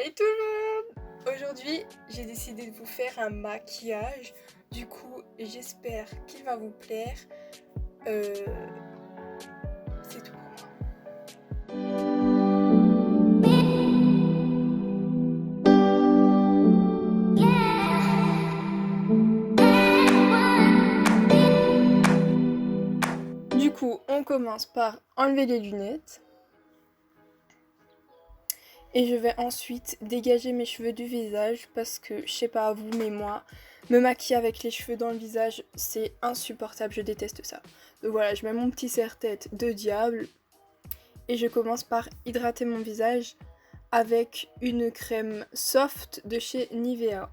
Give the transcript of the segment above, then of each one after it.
Hey tout le monde! Aujourd'hui, j'ai décidé de vous faire un maquillage. Du coup, j'espère qu'il va vous plaire. Euh, c'est tout pour moi. Du coup, on commence par enlever les lunettes. Et je vais ensuite dégager mes cheveux du visage parce que, je sais pas à vous, mais moi, me maquiller avec les cheveux dans le visage, c'est insupportable, je déteste ça. Donc voilà, je mets mon petit serre-tête de diable et je commence par hydrater mon visage avec une crème soft de chez Nivea.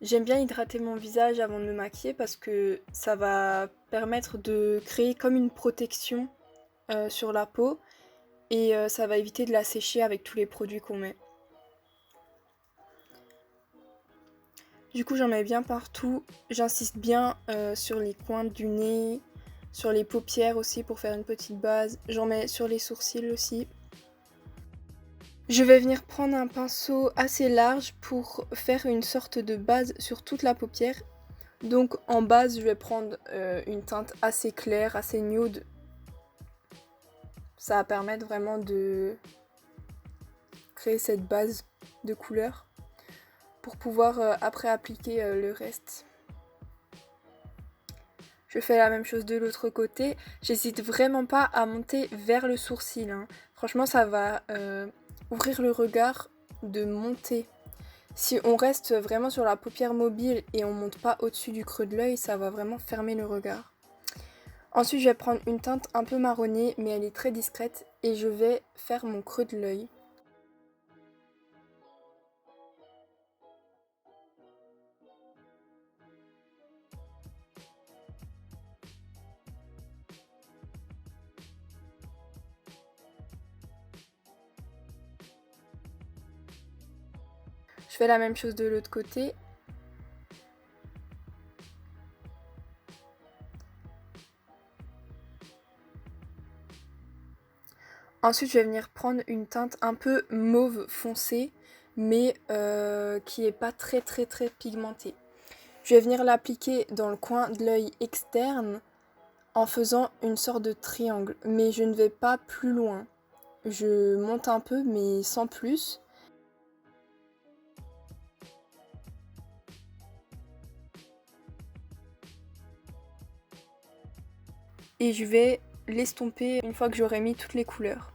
J'aime bien hydrater mon visage avant de me maquiller parce que ça va permettre de créer comme une protection sur la peau et ça va éviter de la sécher avec tous les produits qu'on met. Du coup, j'en mets bien partout. J'insiste bien sur les coins du nez, sur les paupières aussi pour faire une petite base. J'en mets sur les sourcils aussi. Je vais venir prendre un pinceau assez large pour faire une sorte de base sur toute la paupière. Donc en base, je vais prendre une teinte assez claire, assez nude. Ça va permettre vraiment de créer cette base de couleur pour pouvoir après appliquer le reste. Je fais la même chose de l'autre côté. J'hésite vraiment pas à monter vers le sourcil. Franchement, ça va ouvrir le regard de monter. Si on reste vraiment sur la paupière mobile et on monte pas au-dessus du creux de l'œil, ça va vraiment fermer le regard. Ensuite, je vais prendre une teinte un peu marronnée, mais elle est très discrète, et je vais faire mon creux de l'œil. Je fais la même chose de l'autre côté. Ensuite, je vais venir prendre une teinte un peu mauve foncé, mais qui est pas très pigmentée. Je vais venir l'appliquer dans le coin de l'œil externe en faisant une sorte de triangle, mais je ne vais pas plus loin. Je monte un peu, mais sans plus. Et je vais l'estomper une fois que j'aurai mis toutes les couleurs.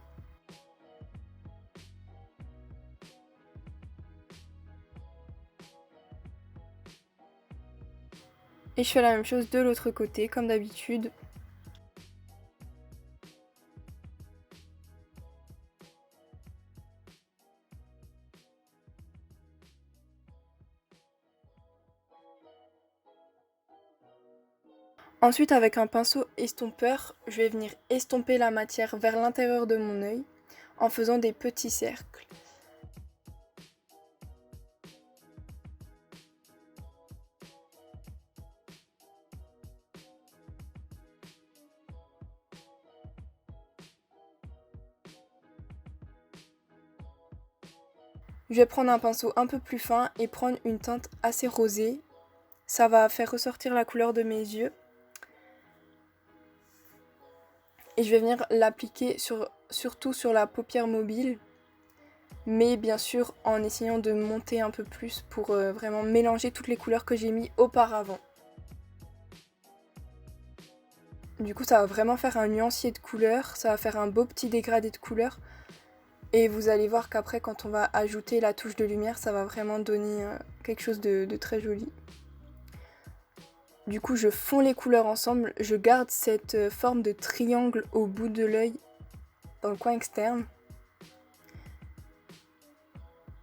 Et je fais la même chose de l'autre côté, comme d'habitude. Ensuite, avec un pinceau estompeur, je vais venir estomper la matière vers l'intérieur de mon œil en faisant des petits cercles. Je vais prendre un pinceau un peu plus fin et prendre une teinte assez rosée. Ça va faire ressortir la couleur de mes yeux. Et je vais venir l'appliquer surtout sur la paupière mobile, mais bien sûr en essayant de monter un peu plus pour vraiment mélanger toutes les couleurs que j'ai mis auparavant. Du coup, ça va vraiment faire un nuancier de couleurs, ça va faire un beau petit dégradé de couleurs. Et vous allez voir qu'après, quand on va ajouter la touche de lumière, ça va vraiment donner quelque chose de très joli. Du coup, je fonds les couleurs ensemble, je garde cette forme de triangle au bout de l'œil, dans le coin externe.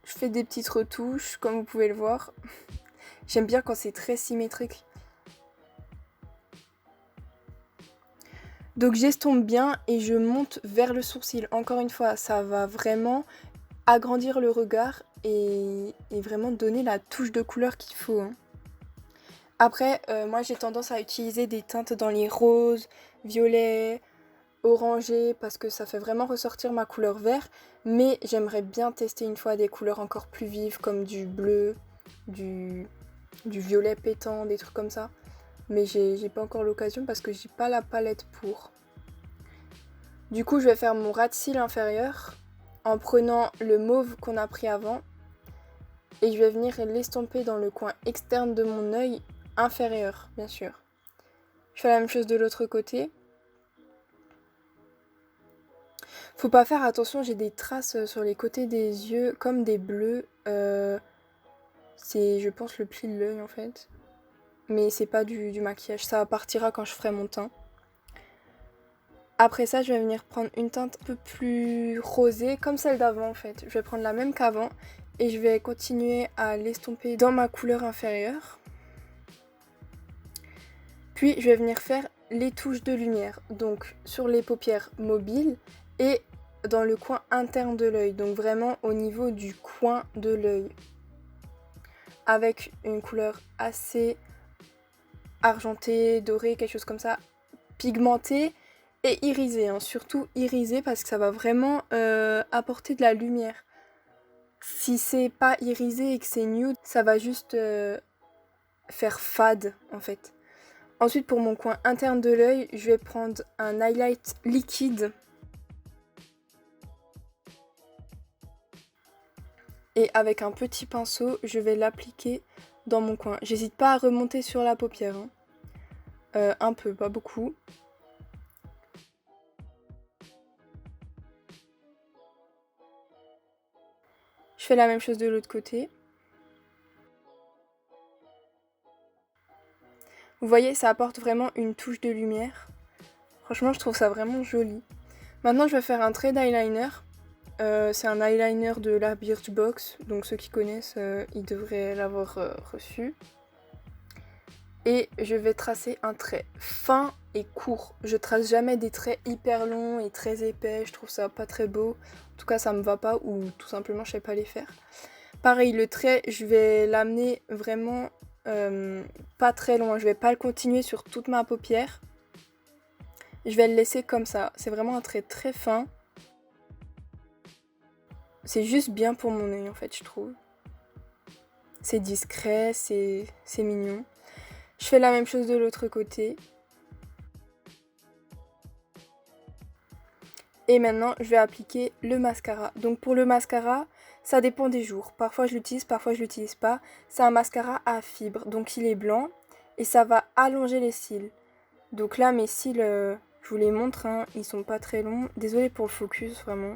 Je fais des petites retouches, comme vous pouvez le voir. J'aime bien quand c'est très symétrique. Donc j'estompe bien et je monte vers le sourcil. Encore une fois, ça va vraiment agrandir le regard et vraiment donner la touche de couleur qu'il faut. Après, moi j'ai tendance à utiliser des teintes dans les roses, violets, orangé parce que ça fait vraiment ressortir ma couleur vert, mais j'aimerais bien tester une fois des couleurs encore plus vives comme du bleu, du, du violet pétant, des trucs comme ça. Mais j'ai pas encore l'occasion parce que j'ai pas la palette pour. Du coup, je vais faire mon ras de cils inférieur en prenant le mauve qu'on a pris avant et je vais venir l'estomper dans le coin externe de mon œil inférieur, bien sûr. Je fais la même chose de l'autre côté. Faut pas faire attention, j'ai des traces sur les côtés des yeux comme des bleus. C'est, je pense, le pli de l'œil en fait. Mais c'est pas du maquillage, ça partira quand je ferai mon teint. Après ça, je vais venir prendre une teinte un peu plus rosée, comme celle d'avant en fait. Je vais prendre la même qu'avant et je vais continuer à l'estomper dans ma couleur inférieure. Puis je vais venir faire les touches de lumière, donc sur les paupières mobiles et dans le coin interne de l'œil, donc vraiment au niveau du coin de l'œil. Avec une couleur assez argentée, dorée, quelque chose comme ça, pigmentée et irisée, hein. Surtout irisée parce que ça va vraiment apporter de la lumière. Si c'est pas irisé et que c'est nude, ça va juste faire fade en fait. Ensuite pour mon coin interne de l'œil, je vais prendre un highlight liquide. Et avec un petit pinceau, je vais l'appliquer dans mon coin. J'hésite pas à remonter sur la paupière, hein. Un peu, pas beaucoup. Je fais la même chose de l'autre côté. Vous voyez, ça apporte vraiment une touche de lumière. Franchement, je trouve ça vraiment joli. Maintenant, je vais faire un trait d'eyeliner. C'est un eyeliner de la Birchbox, donc ceux qui connaissent, ils devraient l'avoir reçu. Et je vais tracer un trait fin et court. Je trace jamais des traits hyper longs et très épais, je trouve ça pas très beau. En tout cas, ça me va pas ou tout simplement je sais pas les faire. Pareil, le trait, je vais l'amener vraiment pas très loin. Je vais pas le continuer sur toute ma paupière. Je vais le laisser comme ça. C'est vraiment un trait très fin. C'est juste bien pour mon œil en fait, je trouve. C'est discret, c'est mignon. Je fais la même chose de l'autre côté. Et maintenant, je vais appliquer le mascara. Donc pour le mascara, ça dépend des jours. Parfois je l'utilise, parfois je l'utilise pas. C'est un mascara à fibres, donc il est blanc et ça va allonger les cils. Donc là, mes cils, je vous les montre, hein, ils sont pas très longs. Désolée pour le focus, vraiment.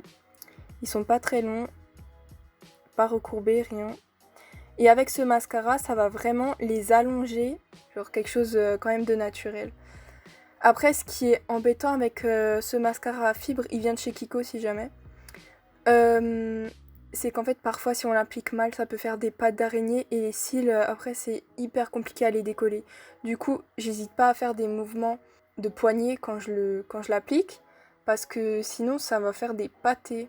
Ils sont pas très longs, pas recourbés, rien. Et avec ce mascara, ça va vraiment les allonger, genre quelque chose quand même de naturel. Après, ce qui est embêtant avec ce mascara à fibres, il vient de chez Kiko si jamais, c'est qu'en fait parfois si on l'applique mal, ça peut faire des pattes d'araignée et les cils, après c'est hyper compliqué à les décoller. Du coup, j'hésite pas à faire des mouvements de poignet quand je l'applique, parce que sinon ça va faire des pâtés.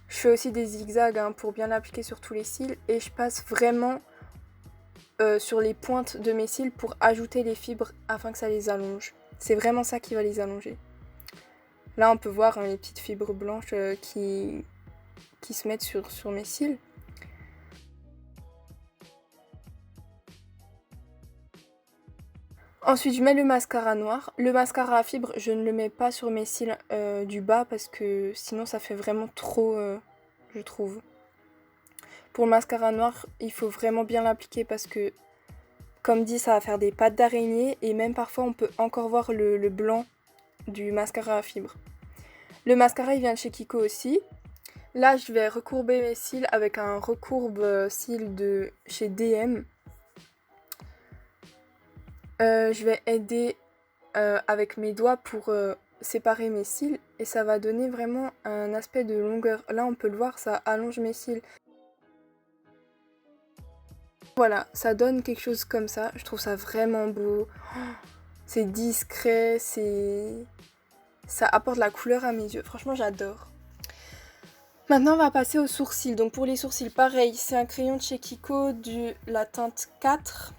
Je fais aussi des zigzags hein, pour bien l'appliquer sur tous les cils et je passe vraiment sur les pointes de mes cils pour ajouter les fibres afin que ça les allonge. C'est vraiment ça qui va les allonger. Là on peut voir hein, les petites fibres blanches qui se mettent sur mes cils. Ensuite je mets le mascara noir. Le mascara à fibres je ne le mets pas sur mes cils du bas parce que sinon ça fait vraiment trop je trouve. Pour le mascara noir il faut vraiment bien l'appliquer parce que comme dit ça va faire des pattes d'araignée et même parfois on peut encore voir le blanc du mascara à fibres. Le mascara il vient de chez Kiko aussi. Là je vais recourber mes cils avec un recourbe cils de chez DM. Je vais aider avec mes doigts pour séparer mes cils et ça va donner vraiment un aspect de longueur. Là on peut le voir, ça allonge mes cils. Voilà, ça donne quelque chose comme ça, je trouve ça vraiment beau. C'est discret, ça apporte la couleur à mes yeux, franchement j'adore. Maintenant, on va passer aux sourcils. Donc pour les sourcils, pareil, c'est un crayon de chez Kiko de la teinte 4.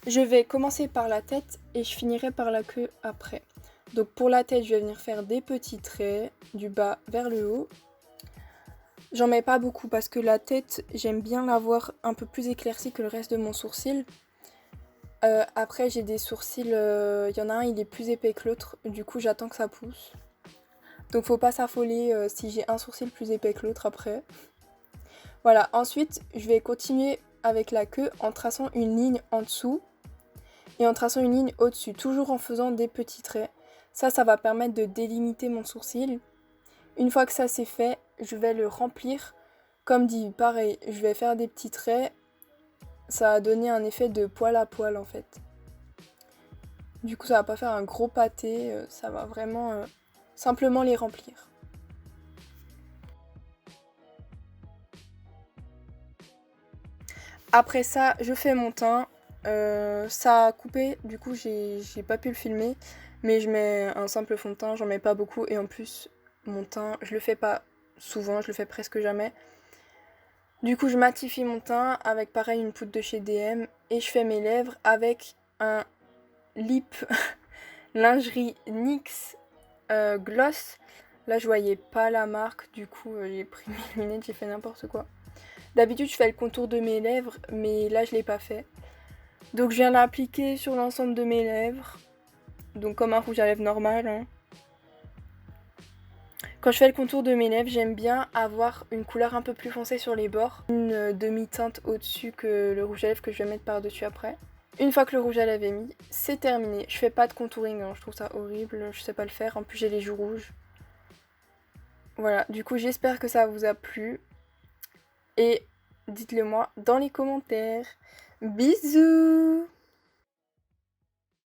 Je vais commencer par la tête et je finirai par la queue après. Donc pour la tête, je vais venir faire des petits traits du bas vers le haut. J'en mets pas beaucoup parce que la tête, j'aime bien l'avoir un peu plus éclaircie que le reste de mon sourcil. Après, j'ai des sourcils, il y en a un, il est plus épais que l'autre, du coup j'attends que ça pousse. Donc faut pas s'affoler si j'ai un sourcil plus épais que l'autre après. Voilà, ensuite je vais continuer avec la queue en traçant une ligne en dessous et en traçant une ligne au-dessus, toujours en faisant des petits traits. Ça va permettre de délimiter mon sourcil. Une fois que ça c'est fait, je vais le remplir. Comme dit, pareil, je vais faire des petits traits. Ça va donner un effet de poil à poil en fait. Du coup ça va pas faire un gros pâté, ça va vraiment simplement les remplir. Après ça, je fais mon teint. Ça a coupé, du coup j'ai pas pu le filmer. Mais je mets un simple fond de teint, j'en mets pas beaucoup. Et en plus, mon teint, je le fais pas souvent, je le fais presque jamais. Du coup, je matifie mon teint avec pareil une poudre de chez DM. Et je fais mes lèvres avec un lip lingerie NYX gloss. Là, je voyais pas la marque, du coup, j'ai pris mes lunettes, j'ai fait n'importe quoi. D'habitude, je fais le contour de mes lèvres, mais là, je l'ai pas fait. Donc, je viens l'appliquer sur l'ensemble de mes lèvres. Donc, comme un rouge à lèvres normal. Hein. Quand je fais le contour de mes lèvres, j'aime bien avoir une couleur un peu plus foncée sur les bords. Une demi-teinte au-dessus que le rouge à lèvres que je vais mettre par-dessus après. Une fois que le rouge à lèvres est mis, c'est terminé. Je fais pas de contouring, hein. Je trouve ça horrible, je sais pas le faire. En plus, j'ai les joues rouges. Voilà, du coup, j'espère que ça vous a plu. Et dites-le moi dans les commentaires. Bisous!